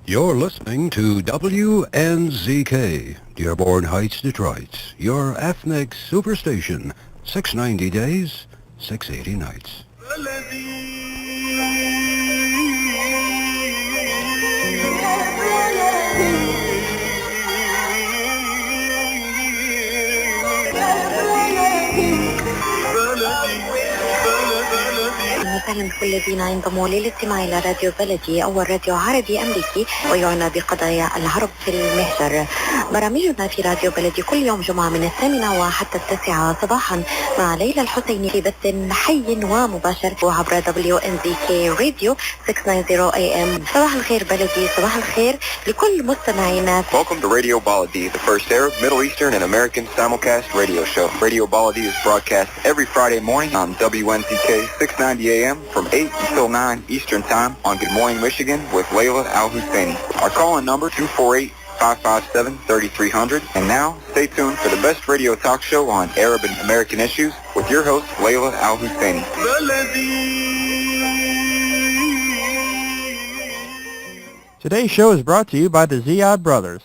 You're listening to WNZK, Dearborn Heights, Detroit, your ethnic superstation, 690 days, 680 nights. وسهلا بكل الذين ينضموا للاستماع إلى راديو بلدي أول راديو عربي أمريكي ويعنى بقضايا العرب في المهجر. برامجنا في راديو بلدي كل يوم جمعة من 8 وحتى 9 صباحا مع ليلى الحسيني في بث حي ومباشر وعبر WNZK راديو 690 AM. صباح الخير بلدي، صباح الخير لكل مستمعينا. Welcome to Radio Baladi, the first Arab, Middle Eastern, and American simulcast radio show. Radio Baladi is broadcast every Friday morning on WNZK 690 AM from 8 until 9 Eastern Time on Good Morning Michigan with Layla Al-Husseini. Our call-in number 248-557-3300. And now, stay tuned for the best radio talk show on Arab and American issues with your host, Layla Al-Husseini. Today's show is brought to you by the Ziyad Brothers.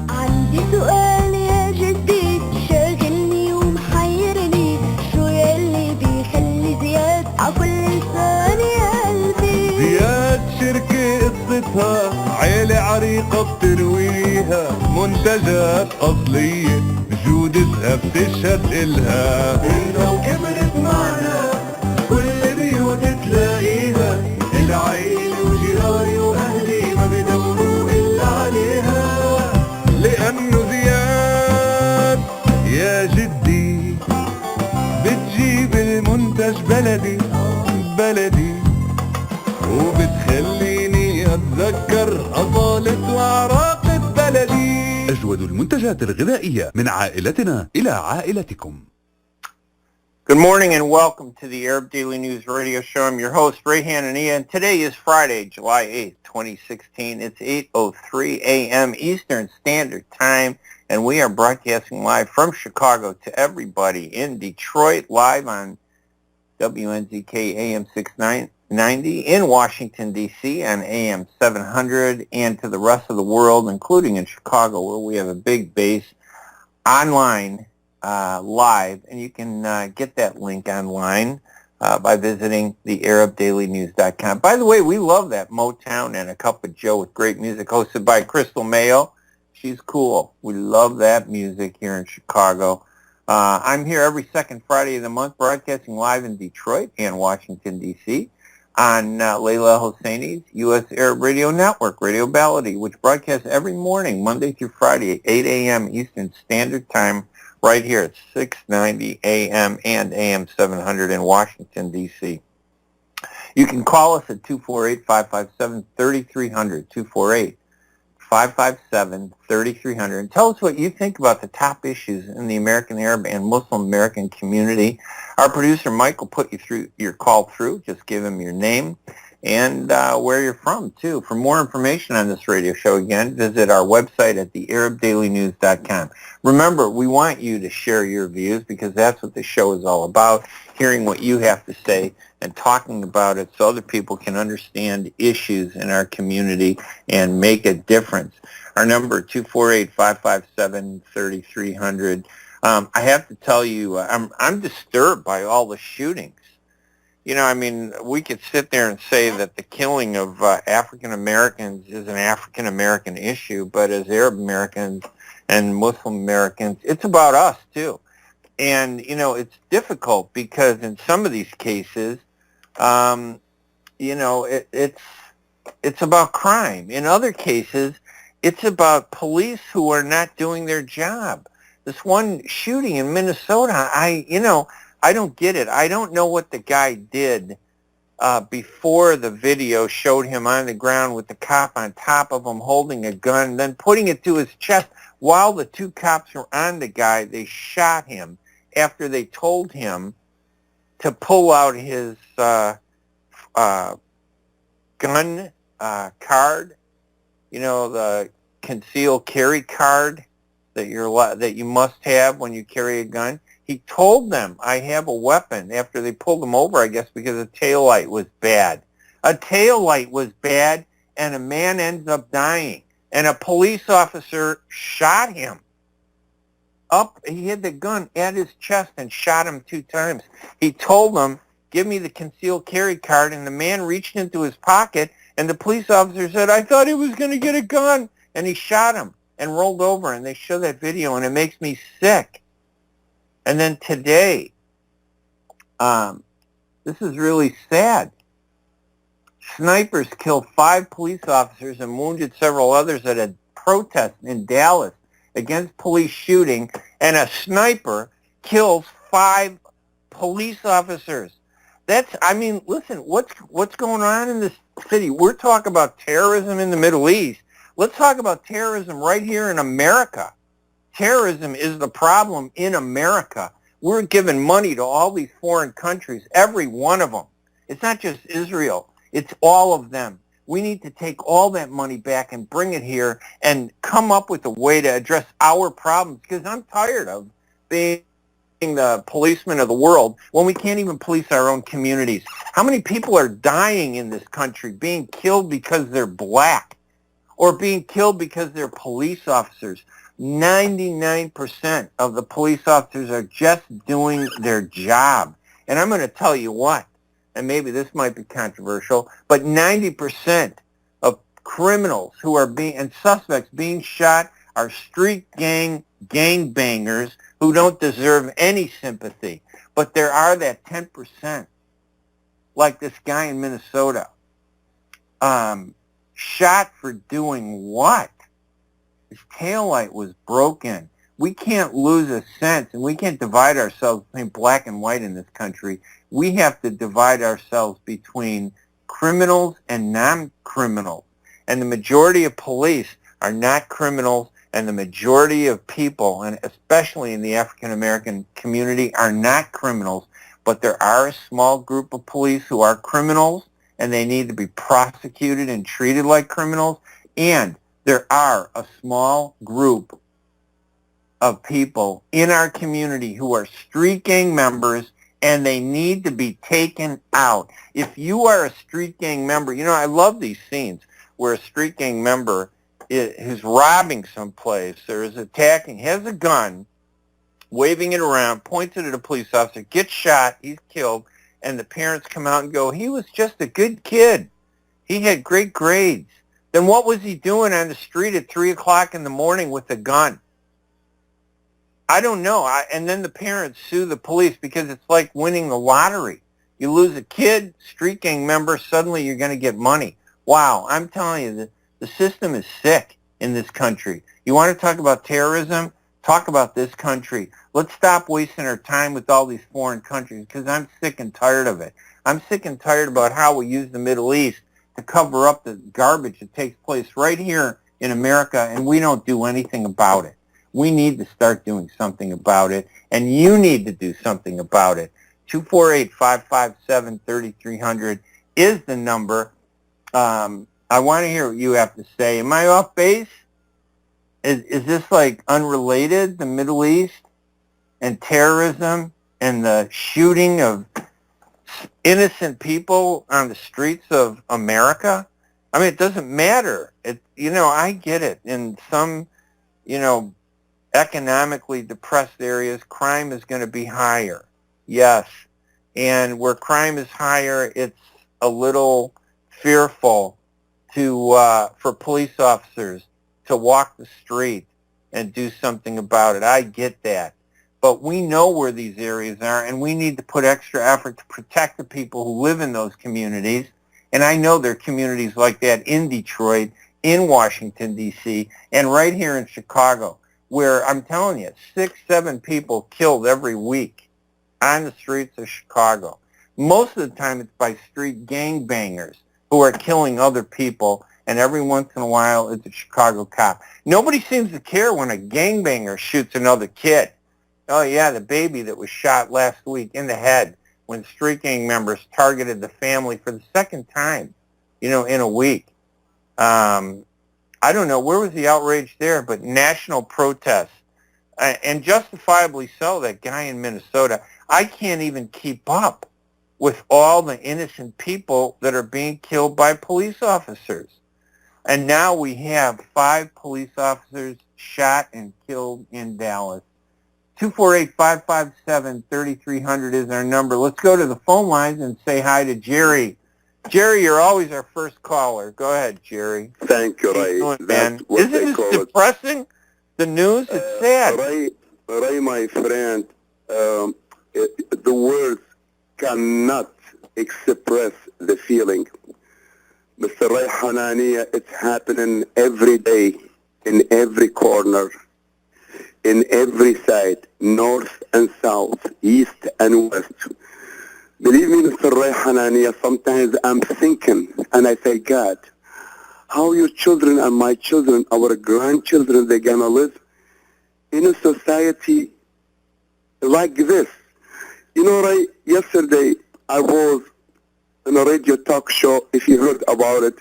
عندي سؤال يا جدي شاغلني ومحيرني شو يلي بيخلي زياد عكل لسان يا قلبي زياد شركة قصتها عيلة عريقة بترويها منتجات أصلية بجودتها بتشهد إلها إنها وكبرت معنا كل بيوت تلاقيها العيلة وجيراني وأهلي ما بدوروا إلا عليها لأنه زياد يا جدي بتجيب المنتج بلدي بلدي وبتخليني أتذكر أصالة وعراقة بلدي. أجود المنتجات الغذائية من عائلتنا إلى عائلتكم. Good morning and welcome to the Arab Daily News Radio Show. I'm your host, Ray Hanania, and today is Friday, July 8th, 2016. It's 8:03 a.m. Eastern Standard Time, and we are broadcasting live from Chicago to everybody in Detroit, live on WNZK AM 690, in Washington, D.C. on AM 700, and to the rest of the world, including in Chicago, where we have a big base online. Live, and you can get that link online by visiting the ArabDailyNews.com. By the way, we love that Motown and a Cup of Joe with great music hosted by Crystal Mayo. She's cool. We love that music here in Chicago. I'm here every second Friday of the month broadcasting live in Detroit and Washington, D.C. on Layla Hosseini's U.S. Arab Radio Network, Radio Baladi, which broadcasts every morning, Monday through Friday at 8 a.m. Eastern Standard Time, right here at 690 AM and AM 700 in Washington, D.C. You can call us at 248-557-3300, 248-557-3300, and tell us what you think about the top issues in the American Arab and Muslim American community. Our producer, Mike, will put you through your call through. Just give him your name and where you're from, too. For more information on this radio show, again, visit our website at thearabdailynews.com. Remember, we want you to share your views because that's what the show is all about, hearing what you have to say and talking about it so other people can understand issues in our community and make a difference. Our number, 248-557-3300. I have to tell you, I'm disturbed by all the shootings. You know, I mean, we could sit there and say that the killing of African Americans is an African American issue, but as Arab Americans and Muslim Americans, it's about us too. And, you know, it's difficult because in some of these cases, you know, it's about crime. In other cases, it's about police who are not doing their job. This one shooting in Minnesota, I don't get it. I don't know what the guy did before the video showed him on the ground with the cop on top of him holding a gun, then putting it to his chest. While the two cops were on the guy, they shot him after they told him to pull out his gun card, you know, the concealed carry card that you must have when you carry a gun. He told them, I have a weapon, after they pulled him over, I guess, because the taillight was bad. A taillight was bad, and a man ends up dying. And a police officer shot him. He had the gun at his chest and shot him 2 times. He told him, "Give me the concealed carry card," and the man reached into his pocket, and the police officer said, "I thought he was going to get a gun," and he shot him and rolled over, and they show that video, and it makes me sick. And then today, this is really sad. Snipers killed 5 police officers and wounded several others at a protest in Dallas against police shooting, and a sniper kills 5 police officers. Listen, what's going on in this city? We're talking about terrorism in the Middle East. Let's talk about terrorism right here in America. Terrorism is the problem in America. We're giving money to all these foreign countries, every one of them. It's not just Israel. It's all of them. We need to take all that money back and bring it here and come up with a way to address our problems, because I'm tired of being the policeman of the world when we can't even police our own communities. How many people are dying in this country, being killed because they're black or being killed because they're police officers? 99% of the police officers are just doing their job. And I'm going to tell you what, and maybe this might be controversial, but 90% of criminals who are and suspects being shot are street gangbangers who don't deserve any sympathy. But there are that 10%, like this guy in Minnesota, shot for doing what? His taillight was broken. We can't lose a sense, and we can't divide ourselves between black and white in this country. We have to divide ourselves between criminals and non-criminals. And the majority of police are not criminals, and the majority of people, and especially in the African-American community, are not criminals. But there are a small group of police who are criminals, and they need to be prosecuted and treated like criminals. And there are a small group of people in our community who are street gang members, and they need to be taken out. If you are a street gang member, I love these scenes where a street gang member is robbing someplace or is attacking, has a gun, waving it around, points it at a police officer, gets shot, he's killed, and the parents come out and go, "He was just a good kid. He had great grades." Then what was he doing on the street at 3 o'clock in the morning with a gun? I don't know. And then the parents sue the police because it's like winning the lottery. You lose a kid, street gang member, suddenly you're going to get money. Wow, I'm telling you, the system is sick in this country. You want to talk about terrorism? Talk about this country. Let's stop wasting our time with all these foreign countries, because I'm sick and tired of it. I'm sick and tired about how we use the Middle East to cover up the garbage that takes place right here in America, and we don't do anything about it. We need to start doing something about it, and you need to do something about it. 248-557-3300 is the number. I want to hear what you have to say. Am I off base? Is this like unrelated, the Middle East and terrorism and the shooting of innocent people on the streets of America? I mean, it doesn't matter. I get it. In some, economically depressed areas, crime is going to be higher. Yes. And where crime is higher, it's a little fearful for police officers to walk the street and do something about it. I get that. But we know where these areas are, and we need to put extra effort to protect the people who live in those communities. And I know there are communities like that in Detroit, in Washington, D.C., and right here in Chicago, where I'm telling you, 6-7 people killed every week on the streets of Chicago. Most of the time it's by street gangbangers who are killing other people, and every once in a while it's a Chicago cop. Nobody seems to care when a gangbanger shoots another kid. Oh yeah, the baby that was shot last week in the head when street gang members targeted the family for the second time, in a week. I don't know, where was the outrage there, but national protests, and justifiably so, that guy in Minnesota. I can't even keep up with all the innocent people that are being killed by police officers. And now we have 5 police officers shot and killed in Dallas. 248-557-3300 is our number. Let's go to the phone lines and say hi to Jerry. Jerry, you're always our first caller. Go ahead, Jerry. Thank you, Ray. Man, isn't this depressing? The news, it's sad. Ray, my friend, the words cannot express the feeling. Mr. Ray Hanania, it's happening every day, in every corner, in every side, north and south, east and west. Believe me, Mr. Ray Hanania, sometimes I'm thinking, and I say, God, how your children and my children, our grandchildren, they're going to live in a society like this. You know, Ray, yesterday I was in a radio talk show, if you heard about it,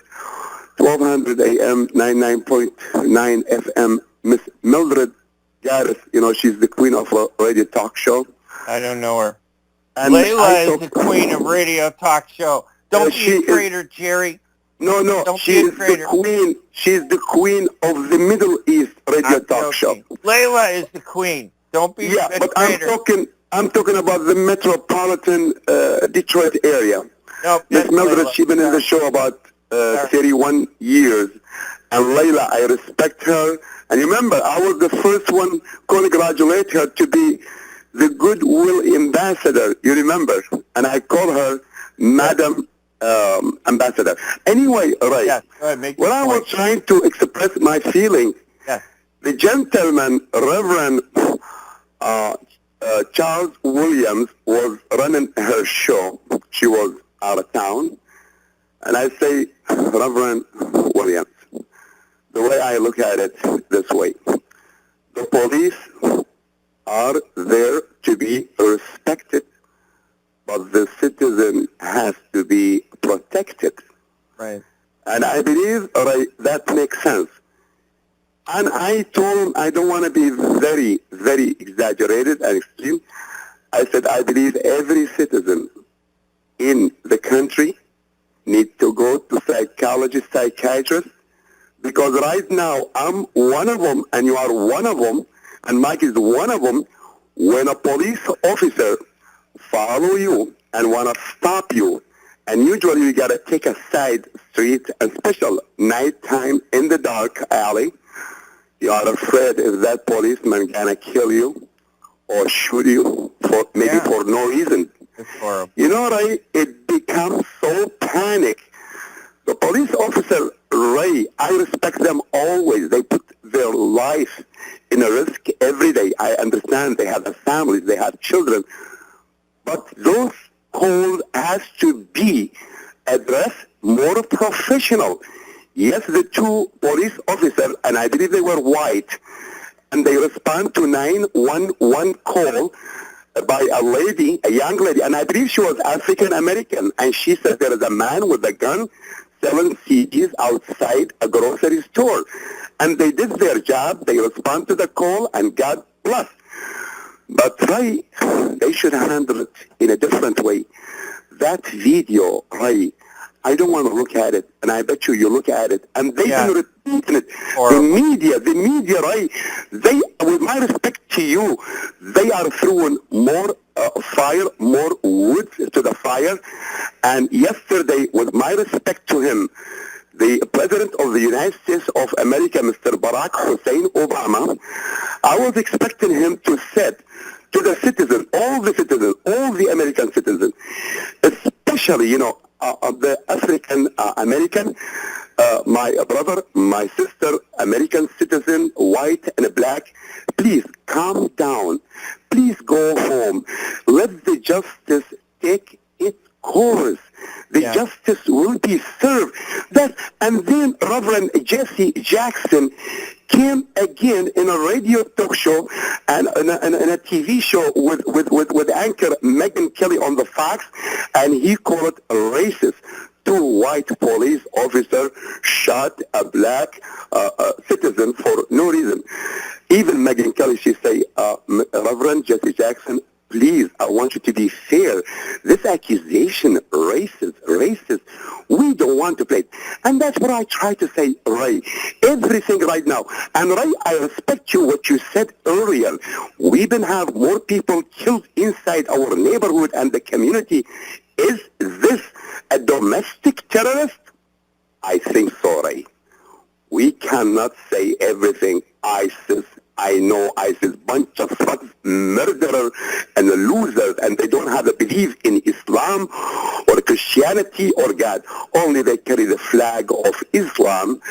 1200 AM, 99.9 FM, Miss Mildred Garris, you know, she's the queen of a radio talk show. I don't know her. And Layla is the queen of radio talk show. Don't be a traitor, Jerry. No, she's the queen. She's the queen of the Middle East radio talk show. Layla is the queen. Don't be a traitor. I'm talking about the metropolitan Detroit area. No, Miss Mildred, she's been in the show about 31 years. And Layla, I respect her. And remember, I was the first one to congratulate her to be the Goodwill Ambassador, you remember? And I call her Madam Ambassador. Anyway, Ray, yes, when I was trying to express my feeling, yes, the gentleman, Reverend Charles Williams, was running her show. She was out of town. And I say, Reverend Williams, the way I look at it this way, the police are there to be respected, but the citizen has to be protected. Right. And I believe, that makes sense. And I told him I don't want to be very, very exaggerated and extreme. I said I believe every citizen in the country needs to go to psychologist, psychiatrist, because right now I'm one of them and you are one of them, and Mike is one of them. When a police officer follow you and want to stop you, and usually you got to take a side street, and special nighttime in the dark alley, you are afraid if that policeman gonna kill you or shoot you for for no reason. It's horrible. You know, Ray, it becomes so panic. The police officer, Ray, I respect them always. They put their life in a risk every day. I understand they have families, they have children. But those calls has to be addressed more professional. Yes, the 2 police officers, and I believe they were white, and they respond to 911 call by a lady, a young lady, and I believe she was African American, and she said there is a man with a gun selling CDs outside a grocery store. And they did their job, they respond to the call, and God bless. But Ray, they should handle it in a different way. That video, Ray, I don't want to look at it, and I bet you look at it, and they've been repeating it. The media, Ray, they, with my respect to you, they are throwing more fire, more wood to the fire. And yesterday, with my respect to him, the President of the United States of America, Mr. Barack Hussein Obama, I was expecting him to say to the citizens, all the American citizens, especially, the African American, my brother, my sister, American citizen, white and black, please calm down. Please go home. Let the justice take its course. The justice will be served. And then Reverend Jesse Jackson came again in a radio talk show and in a TV show with anchor Megyn Kelly on the Fox, and he called it racist. 2 white police officers shot a black citizen for no reason. Even Megyn Kelly, she say, Reverend Jesse Jackson, please, I want you to be fair. This accusation, racist, we don't want to play it. And that's what I try to say, Ray. Everything right now. And Ray, I respect you, what you said earlier. We been have more people killed inside our neighborhood and the community. Is this a domestic terrorist? I think so, Ray. We cannot say everything ISIS. I know ISIS, bunch of thugs, murderers, and losers, and they don't have a belief in Islam or Christianity or God. Only they carry the flag of Islam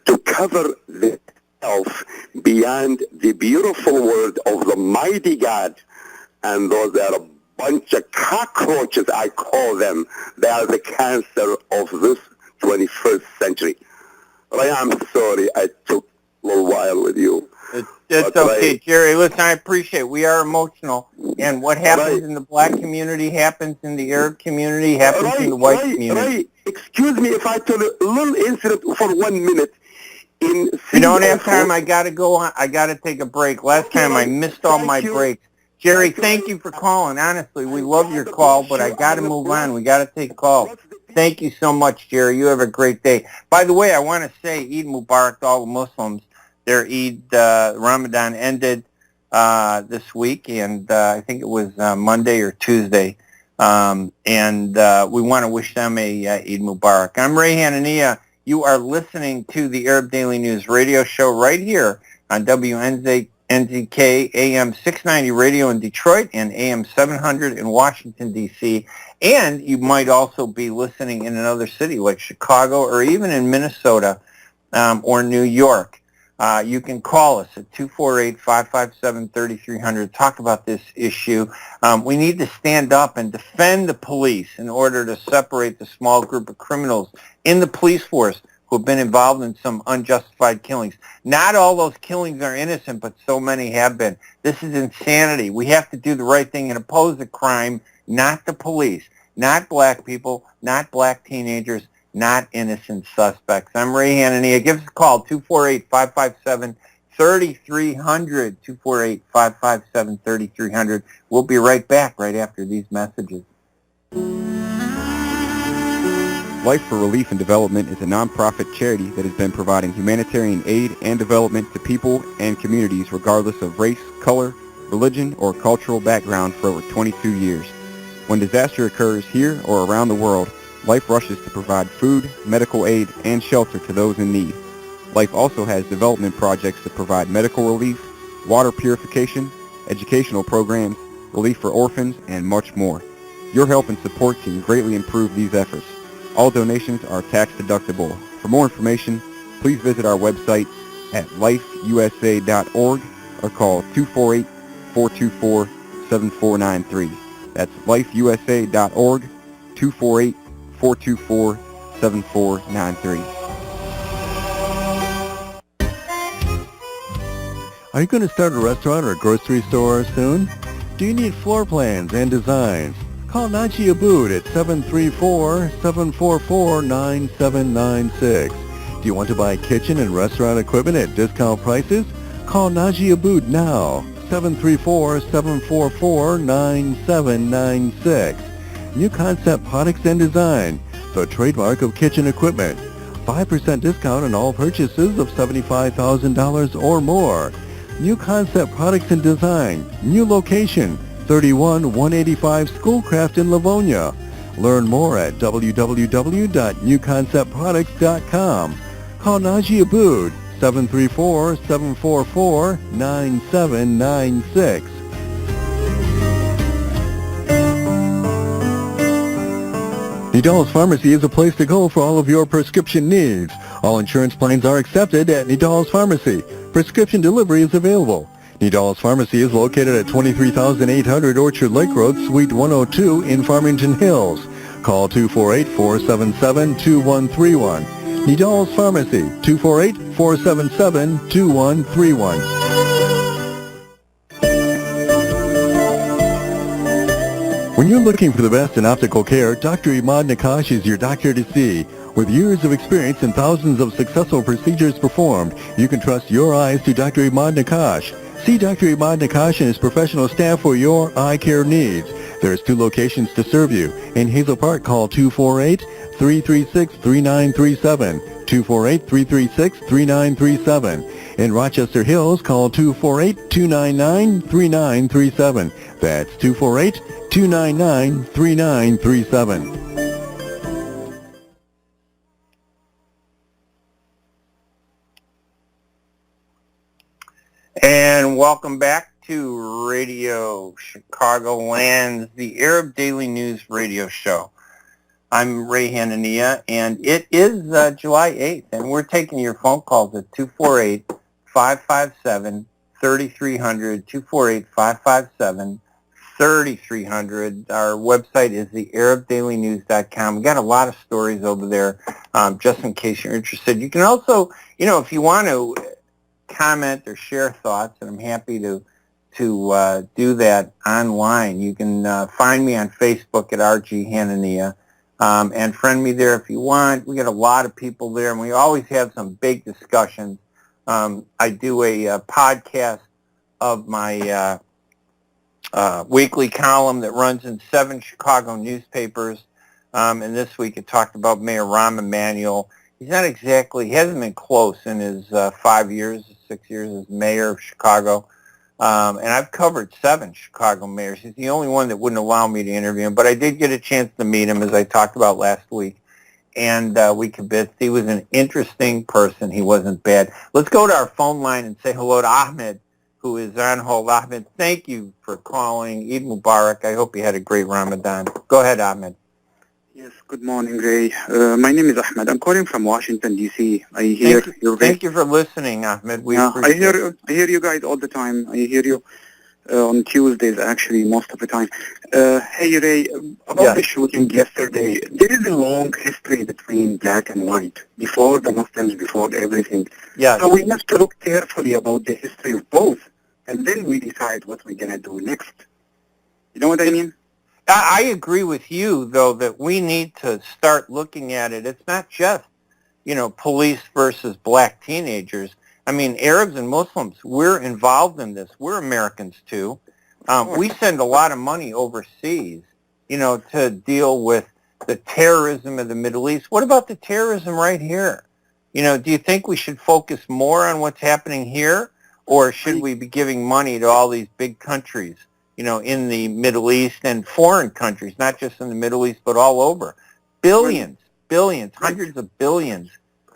to cover themselves beyond the beautiful word of the mighty God. And those are a bunch of cockroaches, I call them. They are the cancer of this 21st century. Ray, I'm sorry I took a little while with you. It's okay, Jerry. Listen, I appreciate it. We are emotional, and what happens in the black community happens in the Arab community, happens in the white community. Ray, excuse me if I tell a little incident for 1 minute. You don't have time. I got to go on. I got to take a break. Last time I missed all my breaks. Jerry, thank you for calling. Honestly, we love your call, but I got to move on. We got to take calls. Thank you so much, Jerry. You have a great day. By the way, I want to say Eid Mubarak to all the Muslims. Their Eid, Ramadan ended this week, and I think it was Monday or Tuesday. And we want to wish them a Eid Mubarak. I'm Ray Hanania. You are listening to the Arab Daily News radio show right here on WNZK AM 690 radio in Detroit and AM 700 in Washington, D.C. And you might also be listening in another city like Chicago or even in Minnesota or New York. You can call us at 248-557-3300. Talk about this issue. We need to stand up and defend the police in order to separate the small group of criminals in the police force who have been involved in some unjustified killings. Not all those killings are innocent, but so many have been. This is insanity. We have to do the right thing and oppose the crime, not the police, not black people, not black teenagers, not innocent suspects. I'm Ray Hanania. Give us a call, 248-557-3300, 248-557-3300. We'll be right back right after these messages. Life for Relief and Development is a nonprofit charity that has been providing humanitarian aid and development to people and communities regardless of race, color, religion, or cultural background for over 22 years. When disaster occurs here or around the world, Life rushes to provide food, medical aid, and shelter to those in need. Life also has development projects to provide medical relief, water purification, educational programs, relief for orphans, and much more. Your help and support can greatly improve these efforts. All donations are tax deductible. For more information, please visit our website at lifeusa.org or call 248-424-7493. That's lifeusa.org, 248-424-7493. Are you going to start a restaurant or grocery store soon? Do you need floor plans and designs? Call Naji Abood at 734-744-9796. Do you want to buy kitchen and restaurant equipment at discount prices? Call Naji Abood now, 734-744-9796. New Concept Products and Design, the trademark of kitchen equipment. 5% discount on all purchases of $75,000 or more. New Concept Products and Design, new location, 31185 Schoolcraft in Livonia. Learn more at www.newconceptproducts.com. Call Naji Abood, 734-744-9796. Nidal's Pharmacy is a place to go for all of your prescription needs. All insurance plans are accepted at Nidal's Pharmacy. Prescription delivery is available. Nidal's Pharmacy is located at 23,800 Orchard Lake Road, Suite 102 in Farmington Hills. Call 248-477-2131. Nidal's Pharmacy, 248-477-2131. When you're looking for the best in optical care, Dr. Imad Nakash is your doctor to see. With years of experience and thousands of successful procedures performed, you can trust your eyes to Dr. Imad Nakash. See Dr. Imad Nakash and his professional staff for your eye care needs. There's 2 locations to serve you. In Hazel Park, call 248-336-3937. 248-336-3937. In Rochester Hills, call 248-299-3937. That's 248-299-3937. And welcome back to Radio Chicagoland's The Arab Daily News radio show. I'm Ray Hanania, and it is July 8th, and we're taking your phone calls at 248-557-3300, 248-557-3300. Our website is thearabdailynews.com. We've got a lot of stories over there, just in case you're interested. You can also, if you want to comment or share thoughts, and I'm happy to do that online. You can find me on Facebook at RG Hanania, and friend me there if you want. We get a lot of people there, and we always have some big discussions. I do a podcast of my weekly column that runs in 7 Chicago newspapers, and this week it talked about Mayor Rahm Emanuel. He hasn't been close in his 6 years as mayor of Chicago. And I've covered 7 Chicago mayors. He's the only one that wouldn't allow me to interview him, but I did get a chance to meet him, as I talked about last week. And we convinced he was an interesting person. He wasn't bad. Let's go to our phone line and say hello to Ahmed, who is on hold. Ahmed, thank you for calling. Eid Mubarak. I hope you had a great Ramadan. Go ahead, Ahmed. Yes, good morning, Ray. My name is Ahmed. I'm calling from Washington, D.C. I hear your Thank you for listening, Ahmed. I hear you guys all the time. I hear you on Tuesdays, actually, most of the time. Hey, Ray, about the shooting yesterday, there is a long history between black and white, before the Muslims, before everything. Yeah. So we have to look carefully about the history of both, and then we decide what we're going to do next. You know what I mean? I agree with you, though, that we need to start looking at it. It's not just, police versus black teenagers. I mean, Arabs and Muslims, we're involved in this. We're Americans, too. We send a lot of money overseas, to deal with the terrorism of the Middle East. What about the terrorism right here? Do you think we should focus more on what's happening here, or should we be giving money to all these big countries? In the Middle East and foreign countries, not just in the Middle East, but all over. Billions, hundreds of billions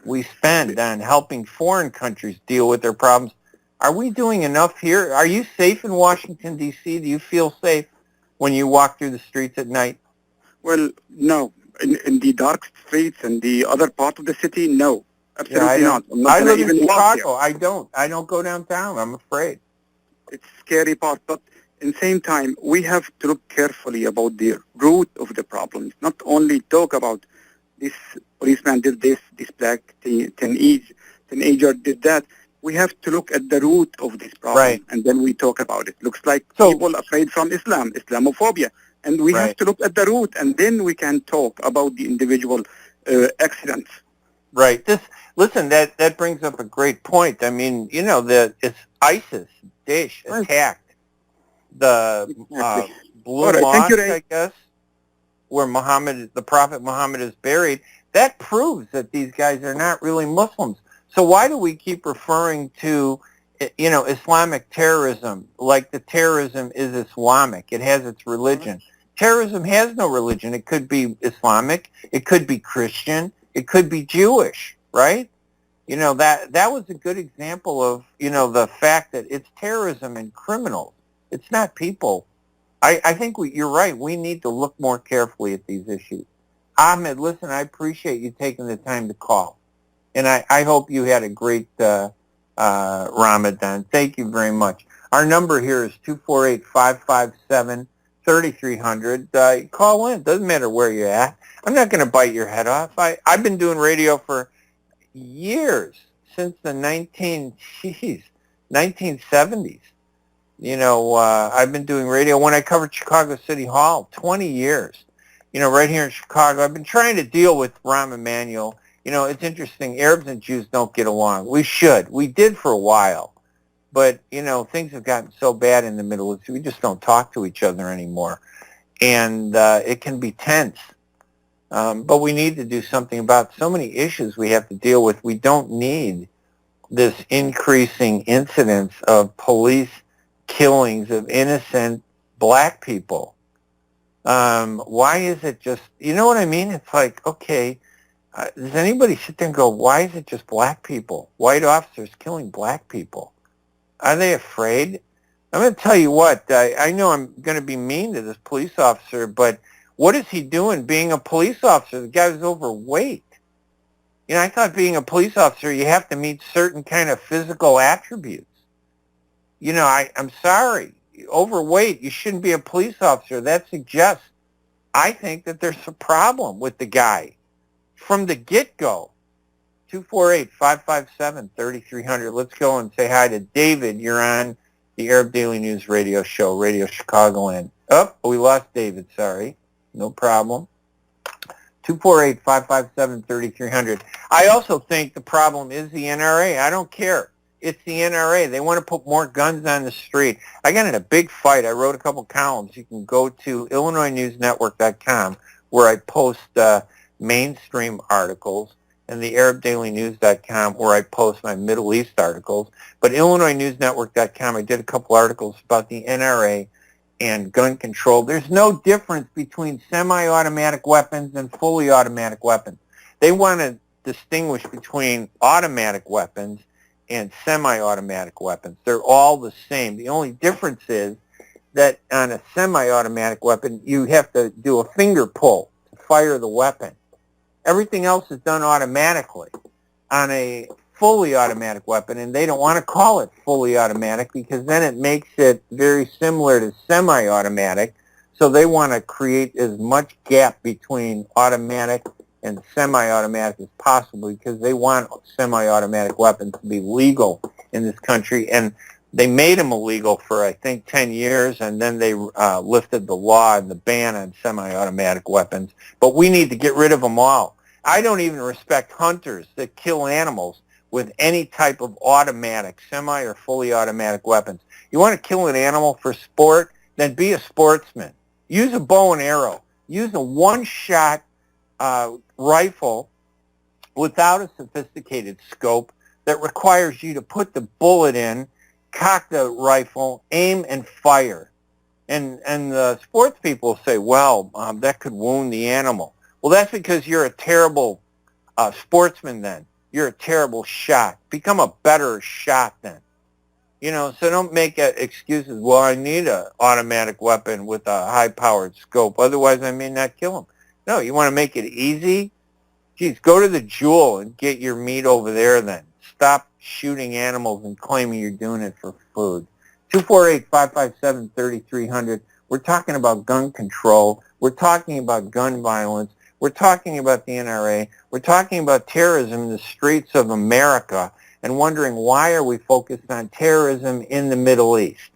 we spend on helping foreign countries deal with their problems. Are we doing enough here? Are you safe in Washington, D.C.? Do you feel safe when you walk through the streets at night? Well, no. In the dark streets and the other part of the city, no. Absolutely not. I live in Chicago. I don't go downtown. I'm afraid. It's a scary part, but in the same time, we have to look carefully about the root of the problems, not only talk about this policeman did this black teenager did that. We have to look at the root of this problem, and then we talk about it. Looks like people afraid from Islam, Islamophobia, and we have to look at the root, and then we can talk about the individual accidents. Right. Listen, that brings up a great point. I mean, it's ISIS, Daesh attacked the Blue Mosque, I guess, where the Prophet Muhammad is buried. That proves that these guys are not really Muslims. So why do we keep referring to, Islamic terrorism like the terrorism is Islamic? It has its religion. Terrorism has no religion. It could be Islamic. It could be Christian. It could be Jewish, right? That was a good example of, the fact that it's terrorism and criminals. It's not people. I think you're right. We need to look more carefully at these issues. Ahmed, listen, I appreciate you taking the time to call. And I hope you had a great Ramadan. Thank you very much. Our number here is 248-557-3300. Call in. Doesn't matter where you're at. I'm not going to bite your head off. I've been doing radio for years, since the 1970s. I've been doing radio when I covered Chicago City Hall, 20 years. Right here in Chicago. I've been trying to deal with Rahm Emanuel. It's interesting. Arabs and Jews don't get along. We should. We did for a while. But, you know, things have gotten so bad in the Middle East, we just don't talk to each other anymore. And it can be tense. But we need to do something about so many issues we have to deal with. We don't need this increasing incidence of police killings of innocent black people. Why is it just, you know what I mean? It's like, okay, does anybody sit there and go, why is it just black people, white officers killing black people? Are they afraid? I'm going to tell you what, I know I'm going to be mean to this police officer, but what is he doing being a police officer? The guy was overweight. You know, I thought being a police officer, you have to meet certain kind of physical attributes. You know, I'm sorry. Overweight, you shouldn't be a police officer. That suggests, I think, that there's a problem with the guy from the get-go. 248-557-3300. Let's go and say hi to David. You're on the Arab Daily News radio show, Radio Chicagoland. Oh, we lost David. Sorry. No problem. 248-557-3300. I also think the problem is the NRA. I don't care. It's the NRA. They want to put more guns on the street. I got in a big fight. I wrote a couple columns. You can go to IllinoisNewsNetwork.com where I post mainstream articles, and the ArabDailyNews.com where I post my Middle East articles. But IllinoisNewsNetwork.com, I did a couple articles about the NRA and gun control. There's no difference between semi-automatic weapons and fully automatic weapons. They want to distinguish between automatic weapons and semi-automatic weapons. They're all the same. The only difference is that on a semi-automatic weapon, you have to do a finger pull to fire the weapon. Everything else is done automatically on a fully automatic weapon, and they don't want to call it fully automatic because then it makes it very similar to semi-automatic. So they want to create as much gap between automatic and semi-automatic as possible because they want semi-automatic weapons to be legal in this country. And they made them illegal for, I think, 10 years, and then they lifted the law and the ban on semi-automatic weapons. But we need to get rid of them all. I don't even respect hunters that kill animals with any type of automatic, semi or fully automatic weapons. You want to kill an animal for sport? Then be a sportsman. Use a bow and arrow. Use a one-shot rifle without a sophisticated scope that requires you to put the bullet in, cock the rifle, aim, and fire. And the sports people say, well, that could wound the animal. Well, that's because you're a terrible sportsman then. You're a terrible shot. Become a better shot then. You know, so don't make excuses. Well, I need an automatic weapon with a high-powered scope. Otherwise, I may not kill him. No, you want to make it easy? Geez, go to the Jewel and get your meat over there then. Stop shooting animals and claiming you're doing it for food. 248-557-3300. We're talking about gun control. We're talking about gun violence. We're talking about the NRA. We're talking about terrorism in the streets of America and wondering why are we focused on terrorism in the Middle East?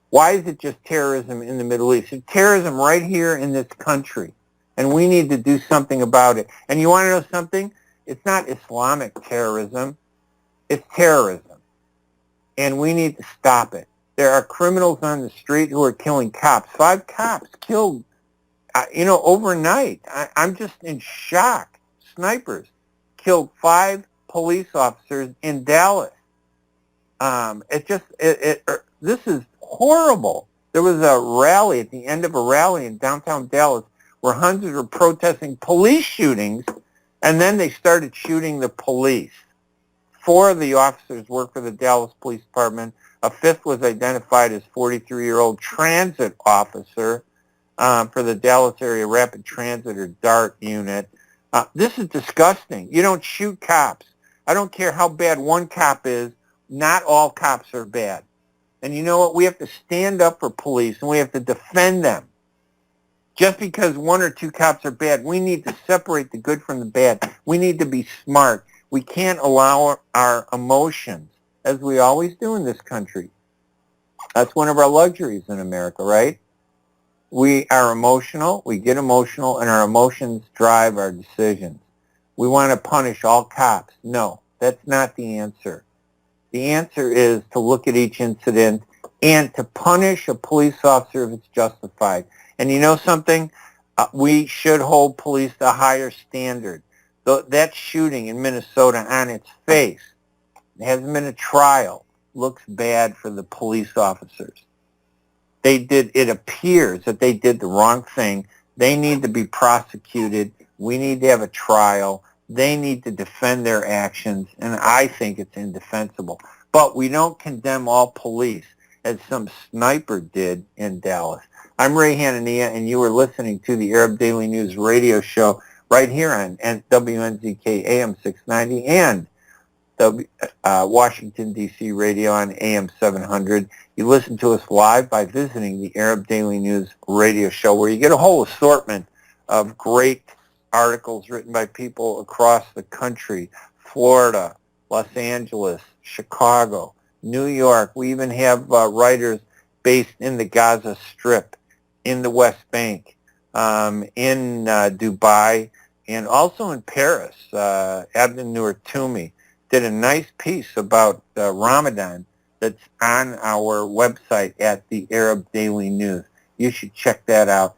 Why is it just terrorism in the Middle East? It's terrorism right here in this country, and we need to do something about it. And you want to know something? It's not Islamic terrorism. It's terrorism, and we need to stop it. There are criminals on the street who are killing cops. 5 cops killed overnight. I'm just in shock. Snipers killed 5 police officers in Dallas. This is horrible. There was a rally at the end of a rally in downtown Dallas where hundreds were protesting police shootings, and then they started shooting the police. 4 of the officers worked for the Dallas Police Department. A 5th was identified as 43-year-old transit officer for the Dallas Area Rapid Transit or DART unit. This is disgusting. You don't shoot cops. I don't care how bad one cop is. Not all cops are bad. And you know what? We have to stand up for police, and we have to defend them. Just because 1 or 2 cops are bad, we need to separate the good from the bad. We need to be smart. We can't allow our emotions, as we always do in this country. That's one of our luxuries in America, right? We are emotional, we get emotional, and our emotions drive our decisions. We want to punish all cops. No, that's not the answer. The answer is to look at each incident and to punish a police officer if it's justified. And you know something? We should hold police to a higher standard. That shooting in Minnesota on its face, it hasn't been a trial, looks bad for the police officers. It appears that they did the wrong thing. They need to be prosecuted. We need to have a trial. They need to defend their actions, and I think it's indefensible. But we don't condemn all police, as some sniper did in Dallas. I'm Ray Hanania, and you are listening to the Arab Daily News radio show right here on WNZK AM 690 and Washington, D.C. radio on AM 700. You listen to us live by visiting the Arab Daily News radio show, where you get a whole assortment of great articles written by people across the country: Florida, Los Angeles, Chicago, New York. We even have writers based in the Gaza Strip, in the West Bank, in Dubai, and also in Paris. Abdel Noor-Toumi did a nice piece about Ramadan that's on our website at the Arab Daily News. You should check that out.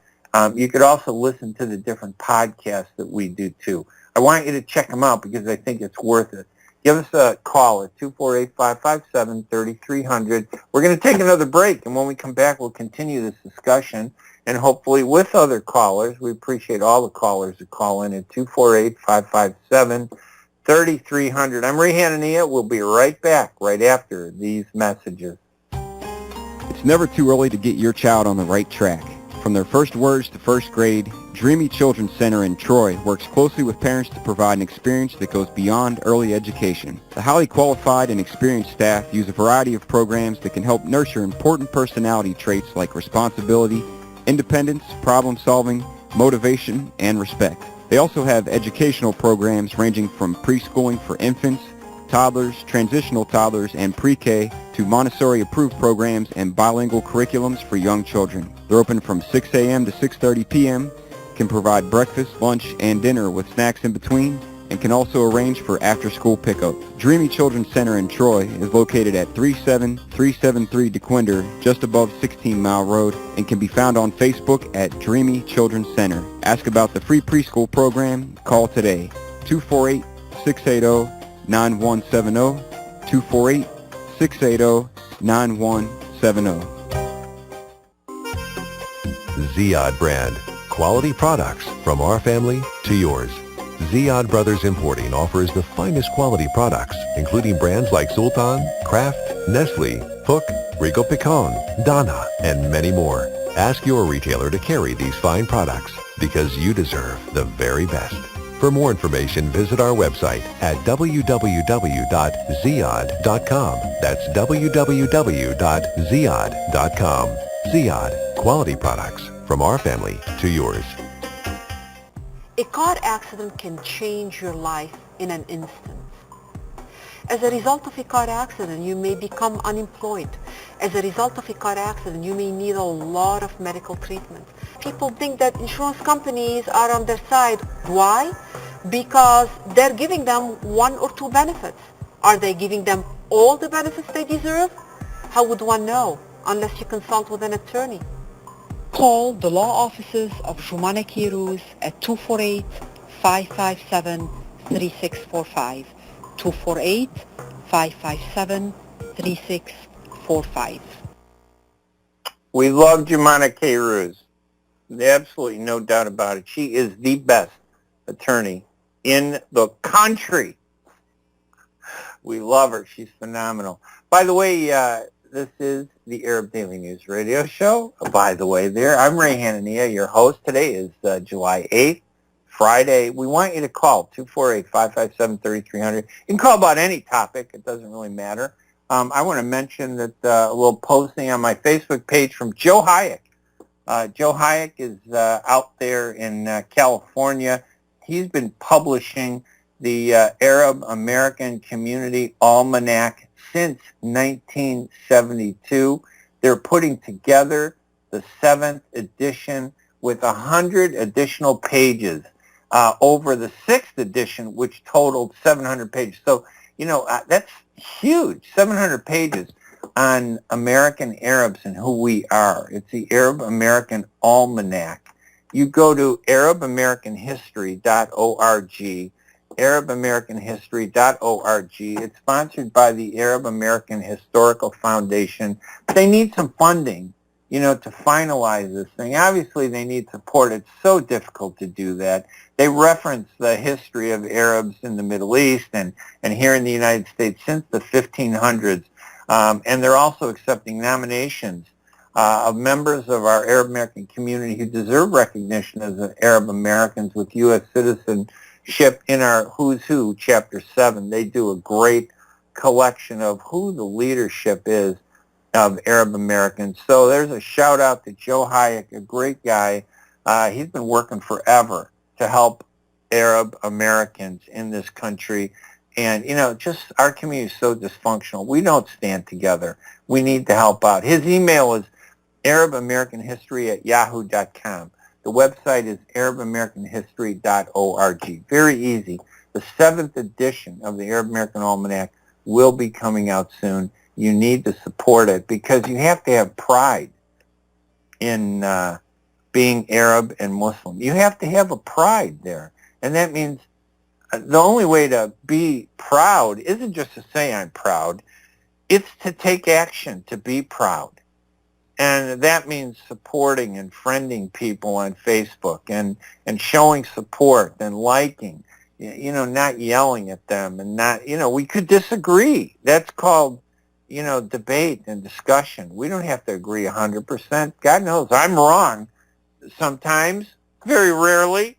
You could also listen to the different podcasts that we do, too. I want you to check them out because I think it's worth it. Give us a call at 248-557-3300. We're going to take another break, and when we come back, we'll continue this discussion, and hopefully with other callers. We appreciate all the callers that call in at 248-557-3300. I'm Ray Hanania. We'll be right back right after these messages. It's never too early to get your child on the right track. From their first words to first grade, Dreamy Children's Center in Troy works closely with parents to provide an experience that goes beyond early education. The highly qualified and experienced staff use a variety of programs that can help nurture important personality traits like responsibility, independence, problem-solving, motivation, and respect. They also have educational programs ranging from preschooling for infants, toddlers, transitional toddlers, and pre-K to Montessori-approved programs and bilingual curriculums for young children. They're open from 6 a.m. to 6:30 p.m., can provide breakfast, lunch, and dinner with snacks in between, and can also arrange for after-school pickup. Dreamy Children's Center in Troy is located at 37373 DeQuinder, just above 16 Mile Road, and can be found on Facebook at Dreamy Children's Center. Ask about the free preschool program. Call today, 248-680-9170, 248-680-9170. Ziyad brand. Quality products from our family to yours. Ziyad Brothers Importing offers the finest quality products, including brands like Sultan, Kraft, Nestle, Hook, Rico Picon, Donna, and many more. Ask your retailer to carry these fine products because you deserve the very best. For more information, visit our website at www.ziyad.com. That's www.ziyad.com. Ziyad, quality products from our family to yours. A car accident can change your life in an instant. As a result of a car accident, you may become unemployed. As a result of a car accident, you may need a lot of medical treatment. People think that insurance companies are on their side. Why? Because they're giving them one or two benefits. Are they giving them all the benefits they deserve? How would one know unless you consult with an attorney? Call the law offices of Jumana Kiruz at 248-557-3645. 248-557-3645. We love Jumana Kiruz. Absolutely no doubt about it. She is the best attorney in the country. We love her. She's phenomenal. By the way, this is the Arab Daily News radio show. By the way, I'm Ray Hanania, your host. Today is July 8th, Friday. We want you to call 248-557-3300. You can call about any topic. It doesn't really matter. I want to mention that a little posting on my Facebook page from Joe Hayek. Joe Hayek is out there in California. He's been publishing the Arab American Community Almanac since 1972. They're putting together the 7th edition with 100 additional pages over the 6th edition, which totaled 700 pages. So, that's huge, 700 pages on American Arabs and who we are. It's the Arab American Almanac. You go to arabamericanhistory.org, arabamericanhistory.org. It's sponsored by the Arab American Historical Foundation. They need some funding, to finalize this thing. Obviously, they need support. It's so difficult to do that. They reference the history of Arabs in the Middle East and here in the United States since the 1500s. And they're also accepting nominations of members of our Arab American community who deserve recognition as Arab Americans with U.S. citizenship in our Who's Who, Chapter 7. They do a great collection of who the leadership is of Arab Americans. So there's a shout out to Joe Hayek, a great guy. He's been working forever to help Arab Americans in this country. And, just our community is so dysfunctional. We don't stand together. We need to help out. His email is arabamericanhistory@yahoo.com. The website is arabamericanhistory.org. Very easy. The 7th edition of the Arab American Almanac will be coming out soon. You need to support it because you have to have pride in being Arab and Muslim. You have to have a pride there. And that means the only way to be proud isn't just to say I'm proud. It's to take action to be proud. And that means supporting and friending people on Facebook and showing support and liking, not yelling at them and not, we could disagree. That's called, debate and discussion. We don't have to agree 100%. God knows I'm wrong sometimes, very rarely.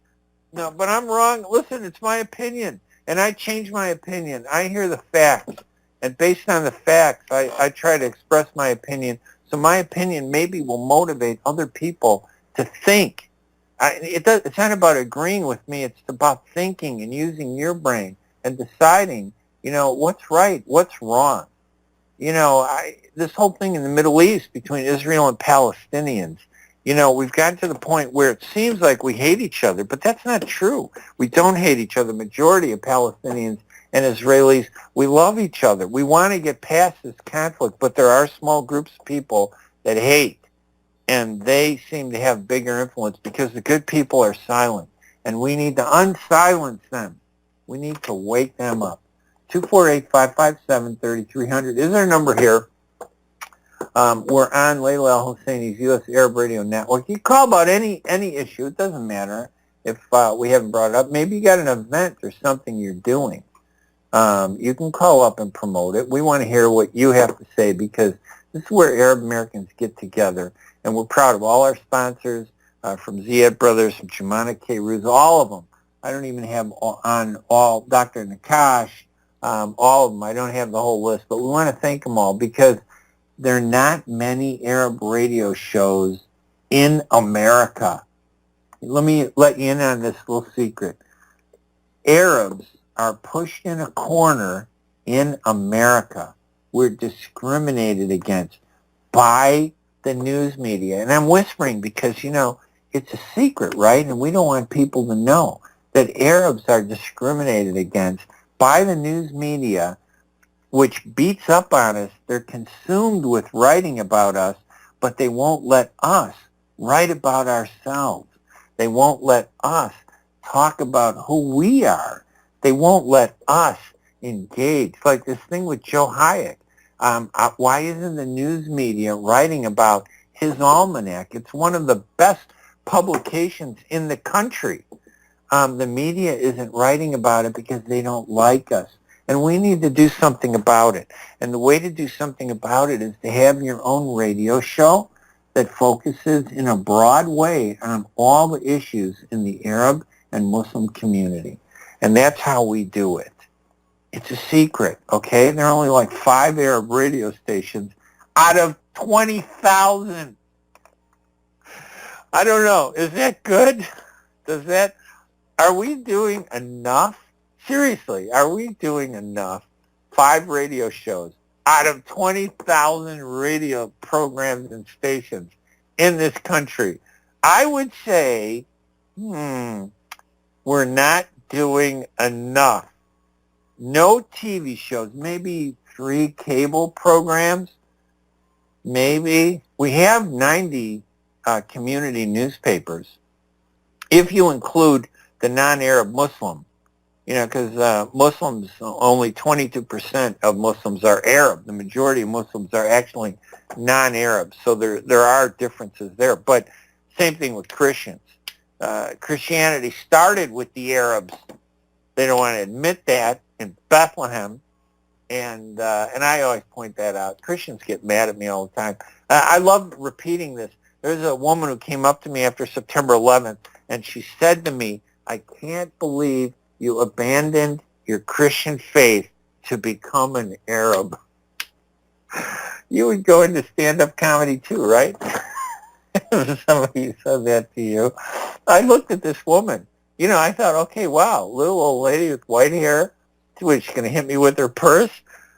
No, but I'm wrong. Listen, it's my opinion, and I change my opinion. I hear the facts, and based on the facts, I try to express my opinion. So my opinion maybe will motivate other people to think. It's not about agreeing with me. It's about thinking and using your brain and deciding, what's right, what's wrong. This whole thing in the Middle East between Israel and Palestinians, we've gotten to the point where it seems like we hate each other, but that's not true. We don't hate each other. The majority of Palestinians and Israelis, we love each other. We want to get past this conflict, but there are small groups of people that hate, and they seem to have bigger influence because the good people are silent, and we need to unsilence them. We need to wake them up. 248-557-3300 is our number here. We're on Layla Al-Husseini's U.S. Arab Radio Network. You call about any issue. It doesn't matter if we haven't brought it up. Maybe you got an event or something you're doing. You can call up and promote it. We want to hear what you have to say because this is where Arab Americans get together. And we're proud of all our sponsors, from Ziad Brothers, from Jumana K. Ruz, all of them. I don't even have on all, Dr. Nakash, all of them. I don't have the whole list, but we want to thank them all because there are not many Arab radio shows in America. Let me let you in on this little secret. Arabs are pushed in a corner in America. We're discriminated against by the news media. And I'm whispering because, it's a secret, right? And we don't want people to know that Arabs are discriminated against by the news media, which beats up on us. They're consumed with writing about us, but they won't let us write about ourselves. They won't let us talk about who we are. They won't let us engage. It's like this thing with Joe Hayek. Why isn't the news media writing about his almanac? It's one of the best publications in the country. The media isn't writing about it because they don't like us. And we need to do something about it. And the way to do something about it is to have your own radio show that focuses in a broad way on all the issues in the Arab and Muslim community. And that's how we do it. It's a secret, okay? There are only like 5 Arab radio stations out of 20,000. I don't know. Is that good? Are we doing enough? Seriously, are we doing enough? 5 radio shows out of 20,000 radio programs and stations in this country. I would say, we're not doing enough. No TV shows, maybe 3 cable programs, maybe. We have 90 community newspapers, if you include the non-Arab Muslim, because Muslims, only 22% of Muslims are Arab. The majority of Muslims are actually non-Arab, so there are differences there. But same thing with Christians. Christianity started with the Arabs. They don't want to admit that in Bethlehem, and I always point that out. Christians get mad at me all the time. I love repeating this. There's a woman who came up to me after September 11th, and she said to me, "I can't believe you abandoned your Christian faith to become an Arab." You would go into stand-up comedy too, right? If somebody said that to you. I looked at this woman. I thought, okay, wow, little old lady with white hair. Was she going to hit me with her purse?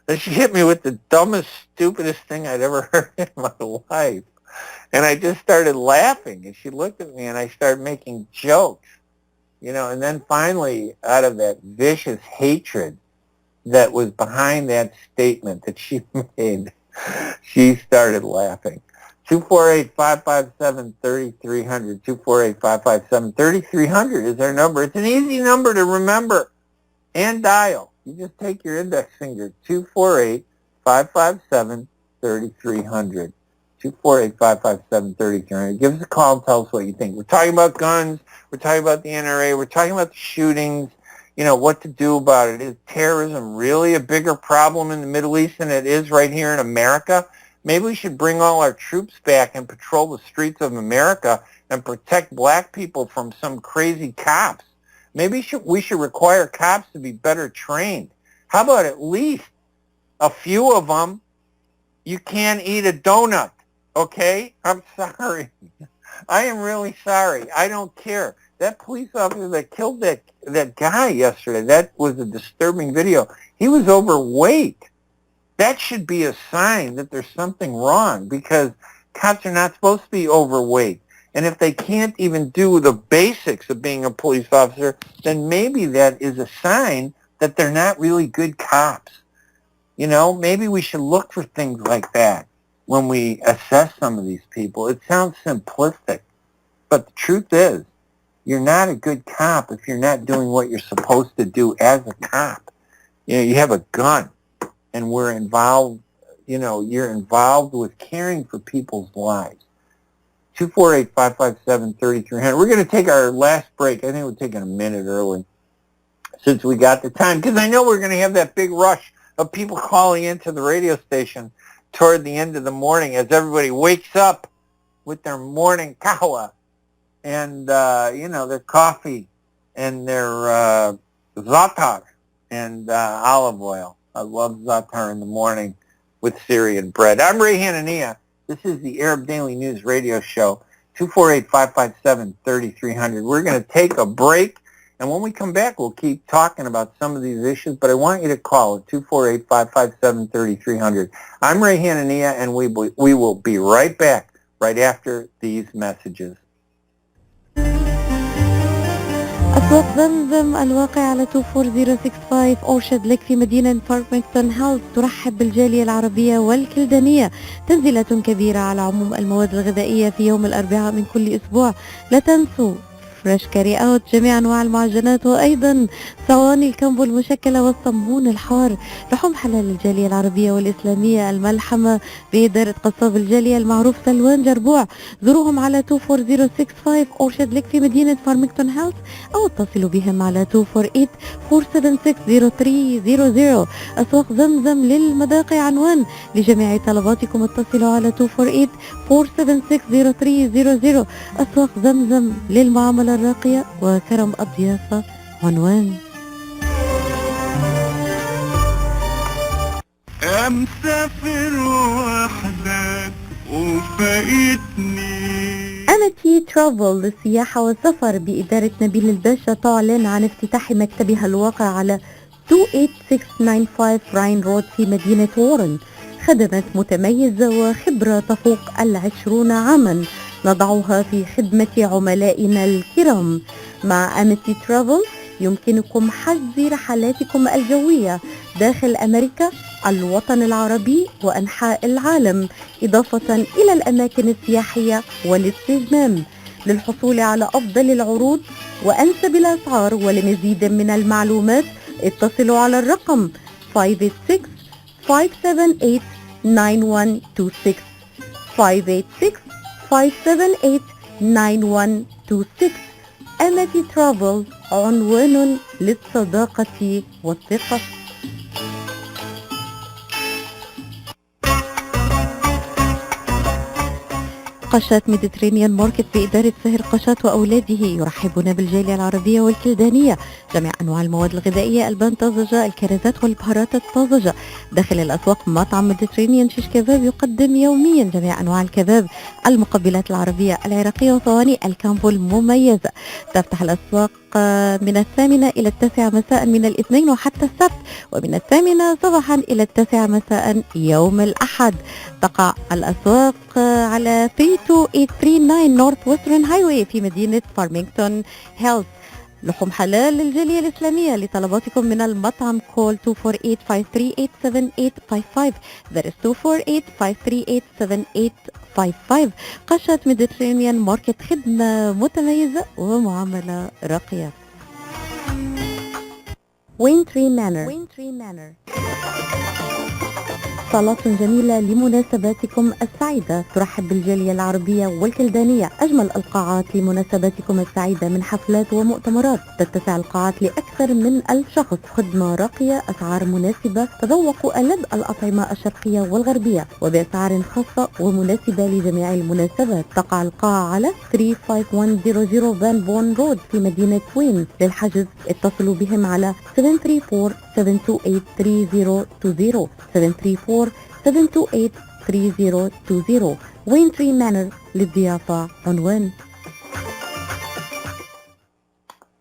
And she hit me with the dumbest, stupidest thing I'd ever heard in my life. And I just started laughing. And she looked at me, and I started making jokes. And then finally, out of that vicious hatred that was behind that statement that she made, she started laughing. 248-557-3300. 248-557-3300 is our number. It's an easy number to remember and dial. You just take your index finger, 248-557-3300. 248-557-3300. Give us a call and tell us what you think. We're talking about guns. We're talking about the NRA. We're talking about the shootings. What to do about it. Is terrorism really a bigger problem in the Middle East than it is right here in America? Maybe we should bring all our troops back and patrol the streets of America and protect black people from some crazy cops. Maybe we should require cops to be better trained. How about at least a few of them, you can't eat a donut, okay? I'm sorry. I am really sorry. I don't care. That police officer that killed that guy yesterday, that was a disturbing video. He was overweight. That should be a sign that there's something wrong, because cops are not supposed to be overweight. And if they can't even do the basics of being a police officer, then maybe that is a sign that they're not really good cops. Maybe we should look for things like that when we assess some of these people. It sounds simplistic, but the truth is, you're not a good cop if you're not doing what you're supposed to do as a cop. You have a gun, and we're involved, you're involved with caring for people's lives. 248-557-3300. We're going to take our last break. I think we're taking a minute early since we got the time, because I know we're going to have that big rush of people calling into the radio station toward the end of the morning as everybody wakes up with their morning kawa and, their coffee and their za'atar and olive oil. I love za'atar in the morning with Syrian bread. I'm Ray Hanania. This is the Arab Daily News radio show, 248-557-3300. We're going to take a break, and when we come back, we'll keep talking about some of these issues, but I want you to call at 248-557-3300. I'm Ray Hanania, and we will be right back right after these messages. أسواق زمزم الواقع على 24065 أورشد لك في مدينة فارمington هيلز ترحب بالجالية العربية والكلدانية. تنزيلات كبيرة على عموم المواد الغذائية في يوم الأربعاء من كل أسبوع. لا تنسوا فريش كاري اوت، جميع انواع المعجنات، وايضا صواني الكمبو المشكله والصمون الحار. لحوم حلال الجاليه العربيه والاسلاميه الملحمه باداره قصاب الجاليه المعروف سلوان جربوع. زوروهم على 24065 اورشد لك في مدينه فارمington هيلز، او اتصلوا بهم على 248-476-0300. اسواق زمزم للمذاق عنوان لجميع طلباتكم. اتصلوا على 248-476-0300. اسواق زمزم للمعامله الراقية وكرم الضيافة عنوان. مسافر وحدك وفايتني. أمتي ترافل للسياحة والسفر بإدارة نبيل الباشا تعلن عن افتتاح مكتبها الواقع على 28695 راين رود في مدينة وورن. خدمات متميزة وخبرة تفوق 20 عاما نضعها في خدمة عملائنا الكرام. مع أمتي ترافل يمكنكم حجز رحلاتكم الجوية داخل أمريكا، الوطن العربي وأنحاء العالم، إضافة إلى الأماكن السياحية والاستجمام. للحصول على أفضل العروض وأنسب الأسعار ولمزيد من المعلومات اتصلوا على الرقم 586-578-9126 586-578-9126. أمتي ترافل، عنوان للصداقة والثقة. قشات ميديترينيان ماركت بإدارة سهر قشات وأولاده يرحبون بالجالية العربية والكلدانية. جميع أنواع المواد الغذائية، البان طازجة، الكرزات والبهارات الطازجة. داخل الأسواق مطعم ميديترينيان شيش كباب يقدم يوميا جميع أنواع الكباب، المقبلات العربية العراقية وصواني الكامبو المميزة. تفتح الأسواق من 8 إلى 9 مساء من الاثنين وحتى السبت، ومن 8 صباحا إلى 9 مساء يوم الأحد. تقع الأسواق على 32839 نورث ويسترن هايواي في مدينة فارمينغتون هيلز. لحوم حلال للجالية الإسلامية. لطلباتكم من المطعم كول 248-538-7855. That is 248-538-7855. قشة ميديترينيان ماركت، خدمة متميزة ومعاملة راقية. وينتري مانر، صالات جميلة لمناسباتكم السعيدة. ترحب بالجالية العربية والكلدانية. أجمل القاعات لمناسباتكم السعيدة من حفلات ومؤتمرات. تتسع القاعات لأكثر من 1000 شخص. خدمة راقية، أسعار مناسبة. تذوقوا ألذ الأطعمة الشرقية والغربية وبأسعار خاصة ومناسبة لجميع المناسبات. تقع القاعة على 35100 فان بون رود في مدينة وين. للحجز اتصلوا بهم على 734-728-3020 734-728-3020. وينتري مانر للضيافة عنوان.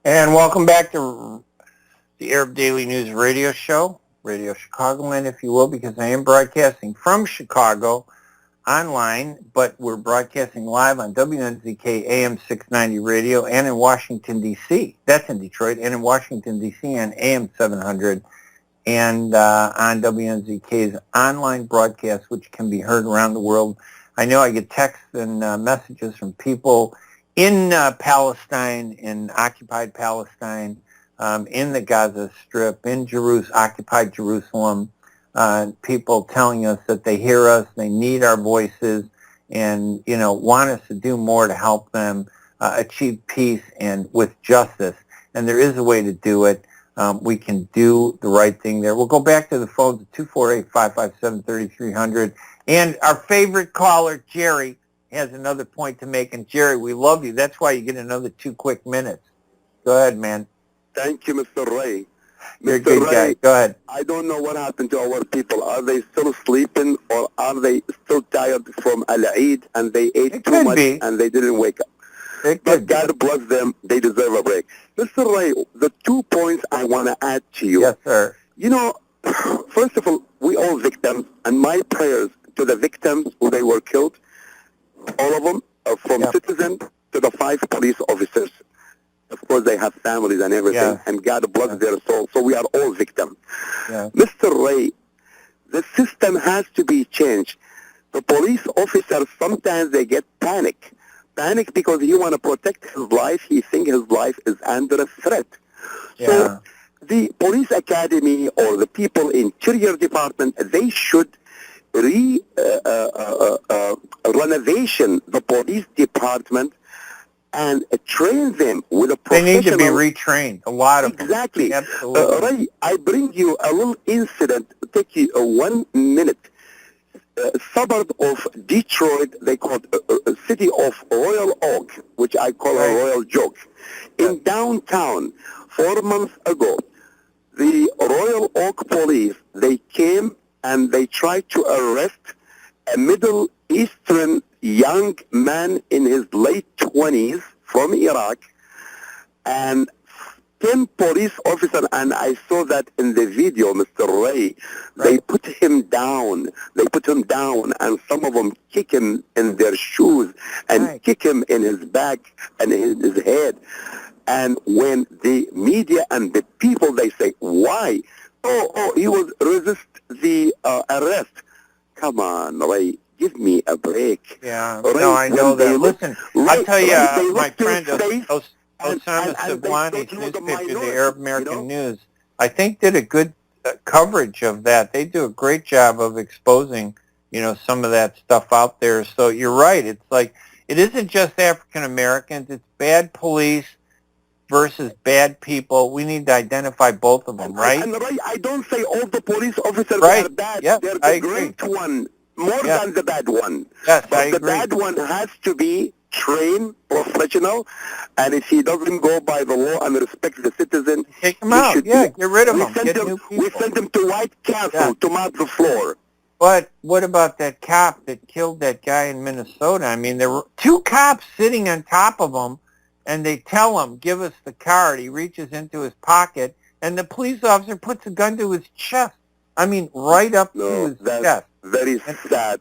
And welcome back to the Arab Daily News radio show, Radio Chicagoland, if you will, because I am broadcasting from Chicago online, but we're broadcasting live on WNZK AM 690 radio and in Washington, D.C. That's in Detroit, and in Washington, D.C. on AM 700 and on WNZK's online broadcast, which can be heard around the world. I know I get texts and messages from people in Palestine, in occupied Palestine, in the Gaza Strip, in occupied Jerusalem, people telling us that they hear us, they need our voices, and want us to do more to help them achieve peace and with justice. And there is a way to do it. We can do the right thing there. We'll go back to the phones at 248-557-3300. And our favorite caller, Jerry, has another point to make. And Jerry, we love you. That's why you get another 2 quick minutes. Go ahead, man. Thank you, Mr. Ray. You're a good guy. Go ahead. I don't know what happened to our people. Are they still sleeping, or are they still tired from Al-Eid and they ate too much and they didn't wake up? But God bless them. They deserve a break. Mr. Ray, the 2 points I want to add to you. Yes, sir. First of all, we all victims, and my prayers to the victims who they were killed, all of them, from citizens to the 5 police officers. Of course, they have families and everything, and God bless their souls. So we are all victims. Mr. Ray, the system has to be changed. The police officers, sometimes they get panic because he want to protect his life. He thinks his life is under a threat. So the police academy or the people in interior department, they should renovation the police department and train them with a professional. They need to be retrained, a lot of them. Exactly. Absolutely. Ray, I bring you a little incident. Take you 1 minute. Suburb of Detroit, they call it city of Royal Oak, which I call a royal joke. In downtown, 4 months ago, the Royal Oak police, they came and they tried to arrest a Middle Eastern young man in his late 20s from Iraq, and 10 police officers, and I saw that in the video, Mr. Ray, they put him down. They put him down, and some of them kick him in their shoes and kick him in his back and in his head. And when the media and the people, they say, why? Oh, he was resist the arrest. Come on, Ray, give me a break. Yeah, Ray, no, I know that. Listen, I'll tell you, my friend Osama Siblani, newspaper, the Arab American News, I think did a good coverage of that. They do a great job of exposing, some of that stuff out there. So you're right. It's like, it isn't just African Americans. It's bad police versus bad people. We need to identify both of them, right? And Ray, I don't say all the police officers are bad. Yes, They're the great one, more than the bad one. Yes, but I agree. The bad one has to be trained, professional, and if he doesn't go by the law and respect the citizen, take him out. Yeah, get rid of him. Get new people. We sent him to White Castle to mop the floor. But what about that cop that killed that guy in Minnesota? I mean, there were two cops sitting on top of him, and they tell him, give us the card. He reaches into his pocket, and the police officer puts a gun to his chest. I mean, right up to his chest. Very sad.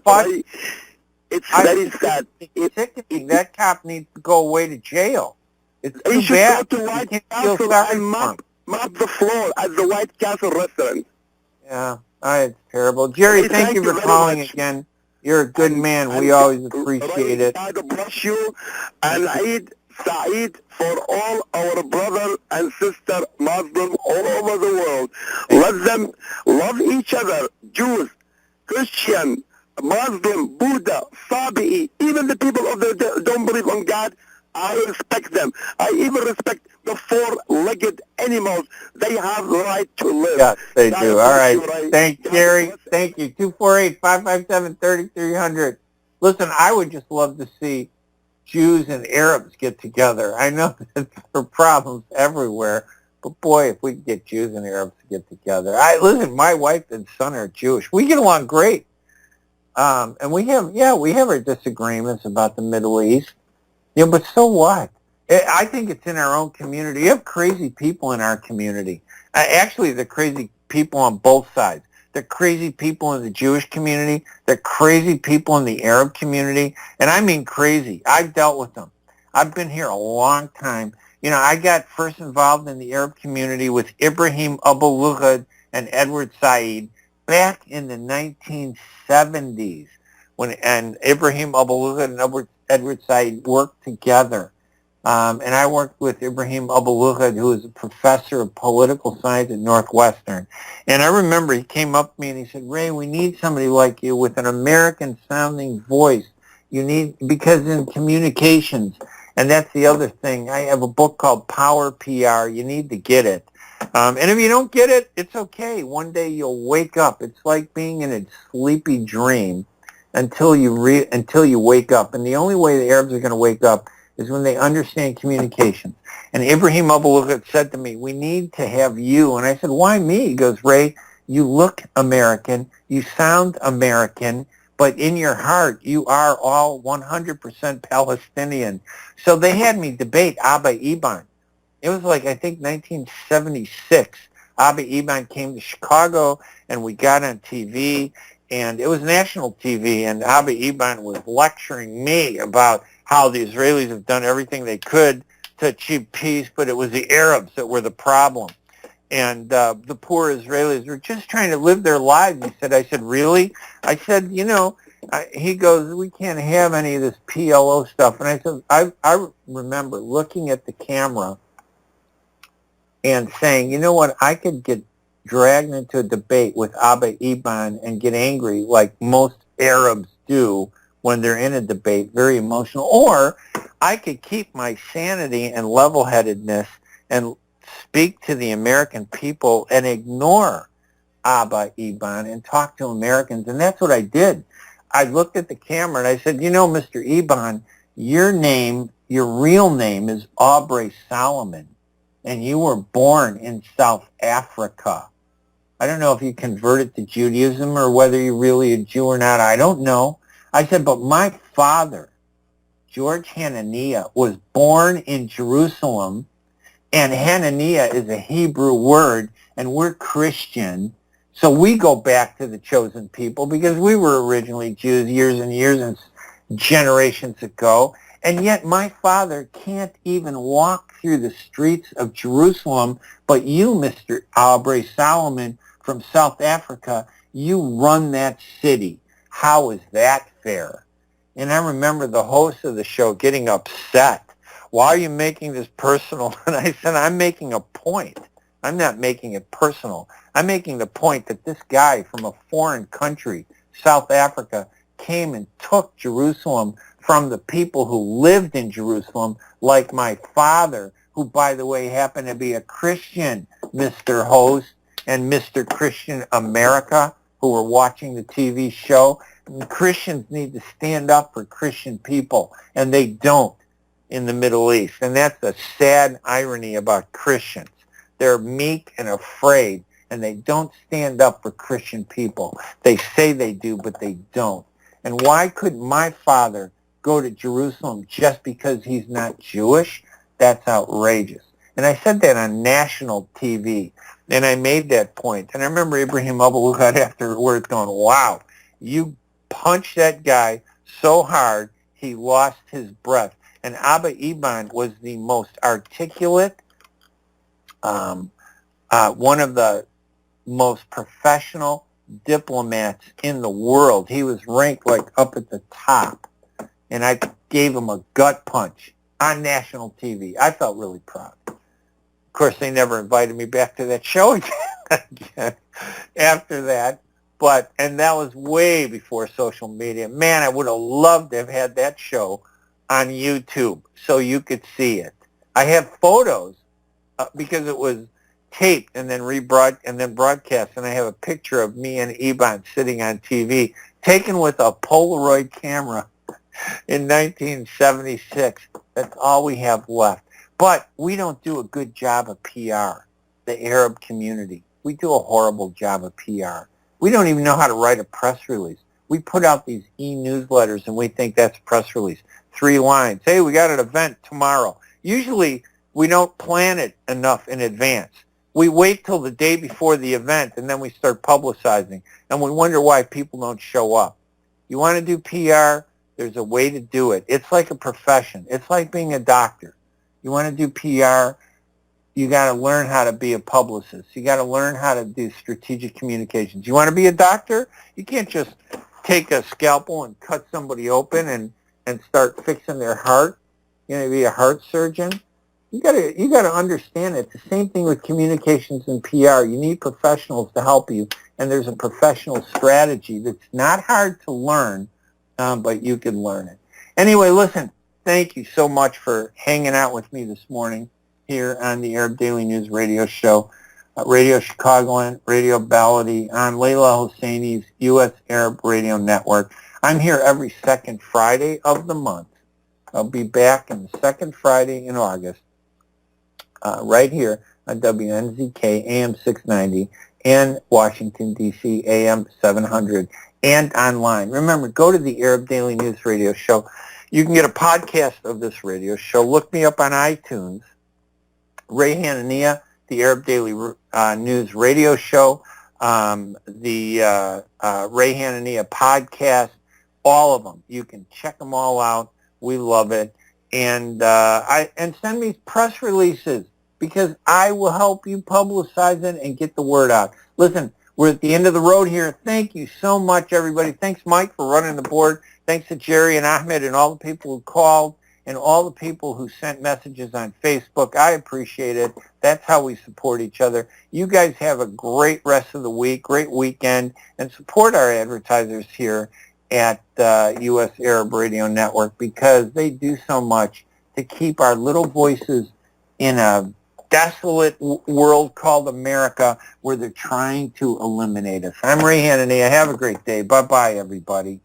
It's very sad. It's sickening. That cop needs to go away to jail. It's too he should bad. go to White Castle and mop the floor at the White Castle restaurant. Yeah, it's terrible. Jerry, thank you for calling again. You're a good man. We always appreciate it. God bless you. And Eid Saeed for all our brother and sister Muslims all over the world. Let them love each other. Jews, Christian, Muslim, Buddha, Sabi'i, even the people that don't believe on God, I respect them. I even respect the four-legged animals. They have the right to live. Yes, they do. All right. Thank Gary. Thank you. 248-557-3300. Listen, I would just love to see Jews and Arabs get together. I know that there are problems everywhere, but boy, if we could get Jews and Arabs to get together. Listen, my wife and son are Jewish. We get along great. And we have our disagreements about the Middle East. But so what? I think it's in our own community. You have crazy people in our community. Actually, the crazy people on both sides. The crazy people in the Jewish community. The crazy people in the Arab community. And I mean crazy. I've dealt with them. I've been here a long time. I got first involved in the Arab community with Ibrahim Abu Lughad and Edward Said back in the 1970s. And Ibrahim Abu Lughad and Edward Said worked together. And I worked with Ibrahim Abu Lughad, who is a professor of political science at Northwestern. And I remember he came up to me and he said, Ray, we need somebody like you with an American-sounding voice. Because in communications, and that's the other thing, I have a book called Power PR. You need to get it. And if you don't get it, it's okay. One day you'll wake up. It's like being in a sleepy dream until you wake up. And the only way the Arabs are going to wake up is when they understand communications. And Ibrahim Abu Lughad said to me, we need to have you. And I said, why me? He goes, Ray, you look American, you sound American, but in your heart, you are all 100% Palestinian. So they had me debate Abba Eban. It was like, I think, 1976. Abba Eban came to Chicago, and we got on TV, and it was national TV, and Abba Eban was lecturing me about how the Israelis have done everything they could to achieve peace, but it was the Arabs that were the problem. And the poor Israelis were just trying to live their lives. I said, really? I said, he goes, we can't have any of this PLO stuff. And I said, I remember looking at the camera and saying, you know what, I could get dragged into a debate with Abba Eban and get angry like most Arabs do when they're in a debate, very emotional. Or I could keep my sanity and level-headedness and speak to the American people and ignore Abba Eban and talk to Americans. And that's what I did. I looked at the camera and I said, Mr. Eban, your real name is Aubrey Solomon, and you were born in South Africa. I don't know if you converted to Judaism or whether you're really a Jew or not. I don't know. I said, but my father, George Hanania, was born in Jerusalem, and Hanania is a Hebrew word, and we're Christian. So we go back to the chosen people because we were originally Jews years and years and generations ago. And yet my father can't even walk through the streets of Jerusalem, but you, Mr. Aubrey Solomon from South Africa, you run that city. How is that fair? And I remember the host of the show getting upset. Why are you making this personal? And I said, I'm making a point. I'm not making it personal. I'm making the point that this guy from a foreign country, South Africa, came and took Jerusalem from the people who lived in Jerusalem, like my father, who, by the way, happened to be a Christian, Mr. Host, and Mr. Christian America, who were watching the TV show. And Christians need to stand up for Christian people, and they don't in the Middle East. And that's the sad irony about Christians. They're meek and afraid, and they don't stand up for Christian people. They say they do, but they don't. And why couldn't my father go to Jerusalem just because he's not Jewish? That's outrageous. And I said that on national TV, and I made that point. And I remember Ibrahim Abou got afterwards going, wow, you punched that guy so hard he lost his breath. And Abba Eban was the most articulate, one of the most professional diplomats in the world. He was ranked like up at the top. And I gave him a gut punch on national TV. I felt really proud. Of course, they never invited me back to that show again after that. And that was way before social media. Man, I would have loved to have had that show on YouTube so you could see it. I have photos because it was taped and then broadcast, and I have a picture of me and Eban sitting on TV, taken with a Polaroid camera in 1976. That's all we have left. But we don't do a good job of PR, the Arab community. We do a horrible job of PR. We don't even know how to write a press release. We put out these e-newsletters, and we think that's a press release. 3 lines. Hey, we got an event tomorrow. Usually, we don't plan it enough in advance. We wait till the day before the event, and then we start publicizing, and we wonder why people don't show up. You want to do PR? There's a way to do it. It's like a profession. It's like being a doctor. You want to do PR? You got to learn how to be a publicist. You got to learn how to do strategic communications. You want to be a doctor? You can't just take a scalpel and cut somebody open and start fixing their heart. You know, be a heart surgeon. You got to understand it. It's the same thing with communications and PR. You need professionals to help you, and there's a professional strategy that's not hard to learn, but you can learn it. Anyway, listen, thank you so much for hanging out with me this morning here on the Arab Daily News radio show, Radio Chicagoland, Radio Baladi, on Layla Hosseini's U.S. Arab Radio Network. I'm here every second Friday of the month. I'll be back on the second Friday in August, right here on WNZK AM 690 and Washington, D.C. AM 700 and online. Remember, go to the Arab Daily News radio show. You can get a podcast of this radio show. Look me up on iTunes. Ray Hanania, the Arab Daily News radio show, the Ray Hanania podcast, all of them. You can check them all out. We love it. And send me press releases, because I will help you publicize it and get the word out. Listen, we're at the end of the road here. Thank you so much, everybody. Thanks, Mike, for running the board. Thanks to Jerry and Ahmed and all the people who called and all the people who sent messages on Facebook. I appreciate it. That's how we support each other. You guys have a great rest of the week, great weekend, and support our advertisers here at U.S. Arab Radio Network, because they do so much to keep our little voices in a desolate world called America, where they're trying to eliminate us. I'm Ray Hanania. Have a great day. Bye-bye, everybody.